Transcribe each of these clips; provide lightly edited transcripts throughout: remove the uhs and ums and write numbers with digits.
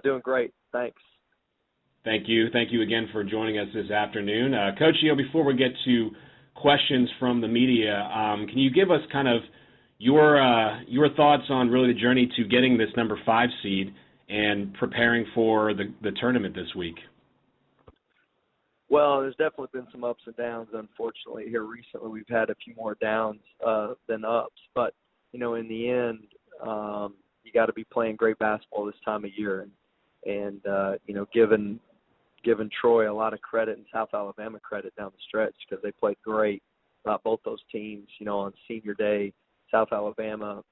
Doing great. Thanks. Thank you. Thank you again for joining us this afternoon. Coach, before we get to questions from the media, can you give us kind of your thoughts on really the journey to getting this number 5 seed and preparing for the tournament this week? Well, there's definitely been some ups and downs. Unfortunately, here recently we've had a few more downs than ups. But, in the end, you got to be playing great basketball this time of year. And giving Troy a lot of credit and South Alabama credit down the stretch because they played great. Both those teams, on senior day, South Alabama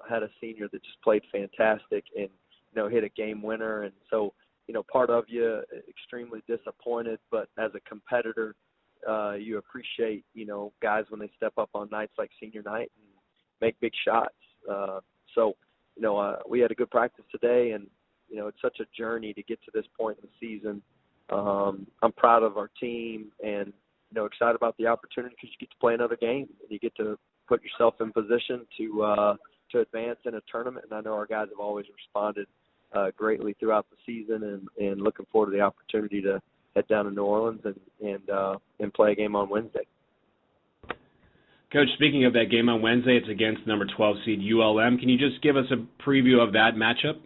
had a senior that just played fantastic and, hit a game winner. And so, part of you extremely disappointed, but as a competitor, you appreciate, guys when they step up on nights like senior night and make big shots. We had a good practice today, and, it's such a journey to get to this point in the season. I'm proud of our team and, excited about the opportunity because you get to play another game and you get to put yourself in position to advance in a tournament. And I know our guys have always responded greatly throughout the season, and looking forward to the opportunity to head down to New Orleans and play a game on Wednesday. Coach, speaking of that game on Wednesday, it's against number 12 seed ULM. Can you just give us a preview of that matchup?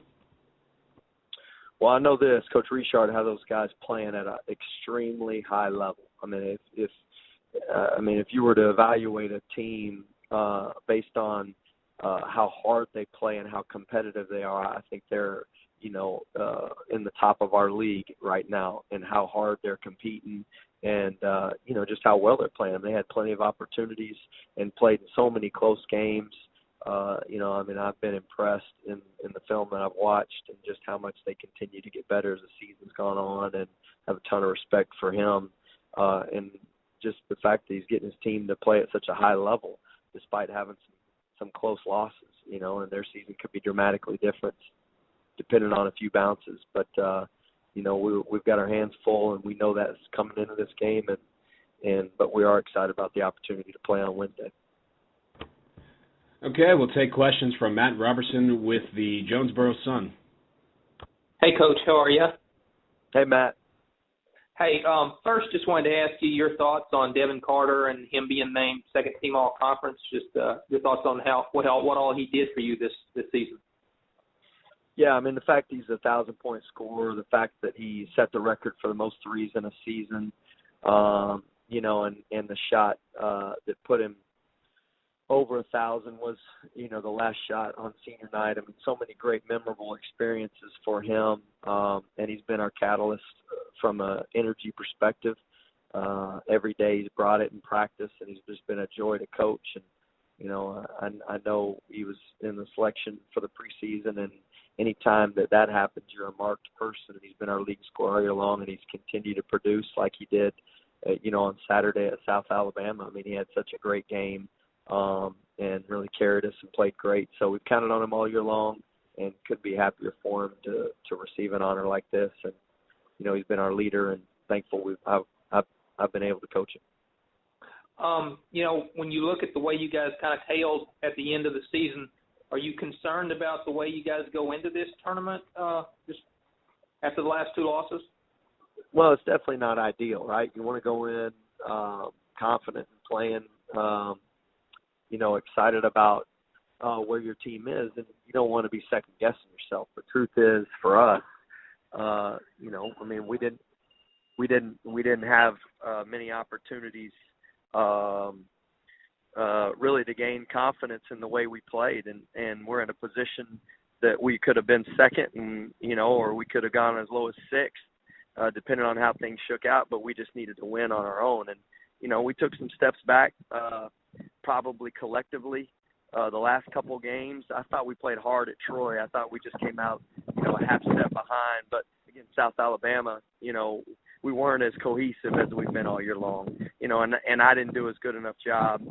Well, I know this. Coach Richard has those guys playing at an extremely high level. I mean, if you were to evaluate a team based on how hard they play and how competitive they are, I think they're in the top of our league right now, and how hard they're competing, and just how well they're playing. They had plenty of opportunities and played in so many close games. I've been impressed in the film that I've watched, and just how much they continue to get better as the season's gone on, and have a ton of respect for him. And just the fact that he's getting his team to play at such a high level, despite having some close losses, and their season could be dramatically different depending on a few bounces. But, we've got our hands full, and we know that's coming into this game, but we are excited about the opportunity to play on Wednesday. Okay, we'll take questions from Matt Robertson with the Jonesboro Sun. Hey, Coach, how are you? Hey, Matt. Hey, first, just wanted to ask you your thoughts on Devin Carter and him being named second team all-conference. Just your thoughts on what all he did for you this season. Yeah, the fact he's a 1,000-point scorer, the fact that he set the record for the most threes in a season, and the shot that put him over 1,000 was, the last shot on senior night. So many great memorable experiences for him, and he's been our catalyst from an energy perspective. Every day he's brought it in practice, and he's just been a joy to coach. And, I know he was in the selection for the preseason, and any time that happens, you're a marked person. And he's been our league scorer all year long, and he's continued to produce like he did, on Saturday at South Alabama. He had such a great game. And really carried us and played great. So we've counted on him all year long, and could be happier for him to receive an honor like this. And he's been our leader, and thankful I've been able to coach him. When you look at the way you guys kind of tailed at the end of the season, are you concerned about the way you guys go into this tournament just after the last 2 losses? Well, it's definitely not ideal, right? You want to go in confident and playing. Excited about where your team is, and you don't want to be second guessing yourself. The truth is, for us, we didn't have many opportunities really to gain confidence in the way we played, and we're in a position that we could have been second, and or we could have gone as low as 6th, depending on how things shook out. But we just needed to win on our own, and we took some steps back. Probably collectively, the last couple games, I thought we played hard at Troy. I thought we just came out, a half step behind. But against South Alabama, we weren't as cohesive as we've been all year long. And I didn't do as good enough job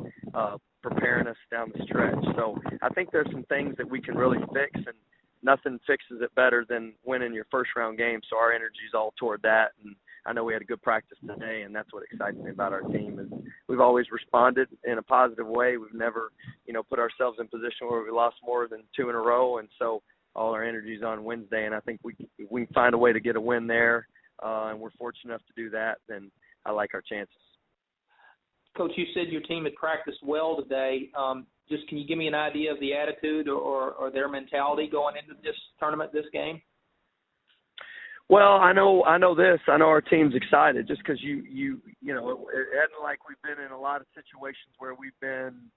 preparing us down the stretch. So I think there's some things that we can really fix, and nothing fixes it better than winning your first round game. So our energy is all toward that. And I know we had a good practice today, and that's what excites me about our team is we've always responded in a positive way. We've never, put ourselves in a position where we lost more than 2 in a row. And so all our energies on Wednesday, and I think we can find a way to get a win there, and we're fortunate enough to do that, then I like our chances. Coach, you said your team had practiced well today. Just can you give me an idea of the attitude or their mentality going into this tournament, this game? Well, I know this. I know our team's excited just because you know, it hadn't like we've been in a lot of situations where we've been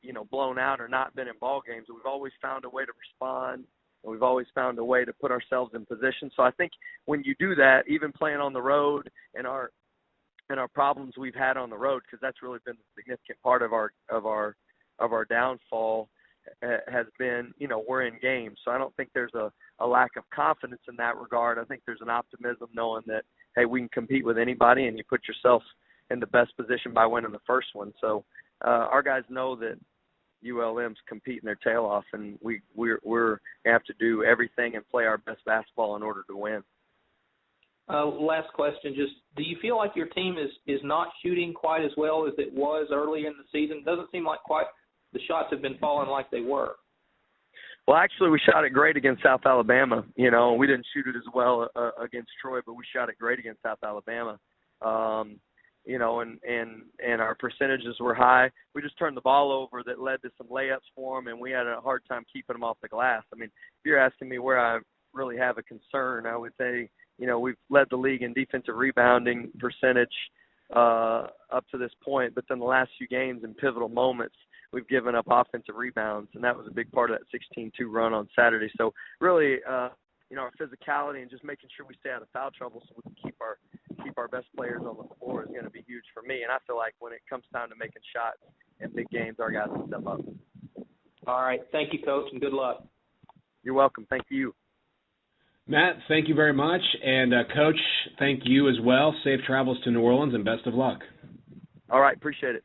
you know, blown out or not been in ball games. We've always found a way to respond, and we've always found a way to put ourselves in position. So I think when you do that, even playing on the road and our problems we've had on the road, because that's really been the significant part of our downfall, has been, you know, we're in games. So I don't think there's a lack of confidence in that regard. I think there's an optimism knowing that, hey, we can compete with anybody, and you put yourself in the best position by winning the first one. So our guys know that ULM's competing their tail off, and we're going to have to do everything and play our best basketball in order to win. Last question, just do you feel like your team is not shooting quite as well as it was early in the season? It doesn't seem like quite the shots have been falling like they were. Well, actually, we shot it great against South Alabama. You know, we didn't shoot it as well against Troy, but we shot it great against South Alabama. You know, and our percentages were high. We just turned the ball over that led to some layups for them, and we had a hard time keeping them off the glass. I mean, if you're asking me where I really have a concern, I would say, you know, we've led the league in defensive rebounding percentage up to this point, but then the last few games in pivotal moments, we've given up offensive rebounds, and that was a big part of that 16-2 run on Saturday. So really, you know, our physicality and just making sure we stay out of foul trouble so we can keep our best players on the floor is going to be huge for me. And I feel like when it comes time to making shots in big games, our guys will step up. All right. Thank you, Coach, and good luck. You're welcome. Thank you. Matt, thank you very much. And, Coach, thank you as well. Safe travels to New Orleans and best of luck. All right. Appreciate it.